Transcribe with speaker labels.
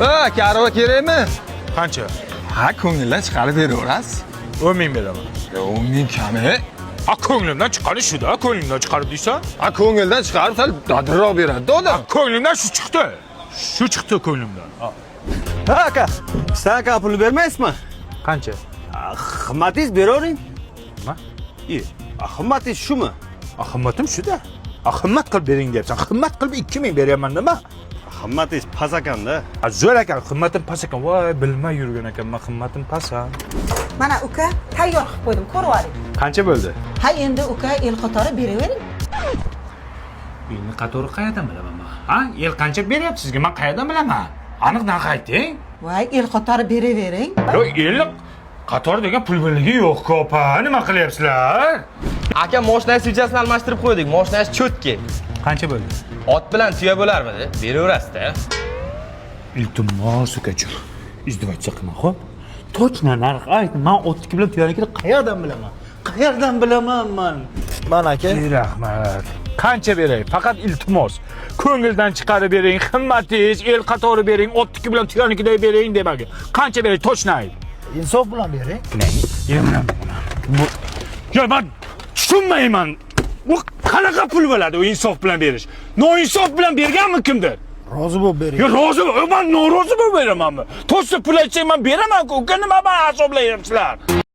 Speaker 1: Karava kerakmi?
Speaker 2: Qancha?
Speaker 1: Ha, ko'ngildan chiqarib beraverasiz.
Speaker 2: 10 ming beraman.
Speaker 1: 10 ming kami.
Speaker 2: Ha, ko'nglimdan chiqarish shu-da, ko'nglimdan chiqarib deysan?
Speaker 1: Ha, ko'ngildan chiqarib sal dadilroq beradi-da odam.
Speaker 2: Ko'nglimdan shu chiqdi. Shu chiqdi ko'nglimdan.
Speaker 3: Ha aka, sen aka pul bermaysizmi?
Speaker 2: Qancha?
Speaker 3: Qimmatingiz beravering.
Speaker 2: Nima?
Speaker 3: Qimmatingiz shumi?
Speaker 2: Qimmatim shu-da. Qimmat qilib bering deyapsan. Qimmat qilib 2 ming beryapman nima?
Speaker 3: Qimmatingiz past ekanda.
Speaker 2: Zo'r ekan, qimmatim past ekan. Voy, bilmay yurgan ekanman, qimmatim past.
Speaker 4: Mana uka tayyor qilib qo'ydim, ko'rib oling.
Speaker 2: Qancha bo'ldi?
Speaker 4: Ha, endi uka el qatori beravering.
Speaker 2: Elni qatori qayerdan bilaman men? Ha, el qancha beryapti sizga? Men qayerdan bilaman? Aniq narx ayting.
Speaker 4: Voy, el qatori beravering.
Speaker 2: Yo, el qator degan pul birligi yo'q-ku, opa. Nima qilyapsizlar?
Speaker 5: Aka, mashinangiz svechasini almashtirib qo'ydik. Mashinangiz cho'tki.
Speaker 2: Qancha bo'ldi?
Speaker 5: Ot bilan tuya bo'larmidi? Beraverasiz-da.
Speaker 2: Iltimos ukajon. Izdivojcha qilma, xo'p? Точно narx ayt. Men otniki bilan tuyanikini qayerdan bilaman? Qayerdan bilaman men?
Speaker 3: Mana aka.
Speaker 2: Rahmat. Qancha beray? Faqat iltimos. Ko'ngildan chiqarib bering, qimmatingiz, el qatori bering, otniki bilan tuyanikiday bering demaga. Qancha beray? Точно ayt.
Speaker 3: Insof bilan bering.
Speaker 2: Yo, men tushunmayman. Bu qanaqa pul bo'ladi u insof bilan berish? Noinsof bilan berganmi kimdir?
Speaker 3: Rozi bo'lib bering.
Speaker 2: Yo, rozi, men norozi bo'lib beramanmi? To'g'risi pul aytsang men beraman-ku. Uka nima men hisoblayapsizlar?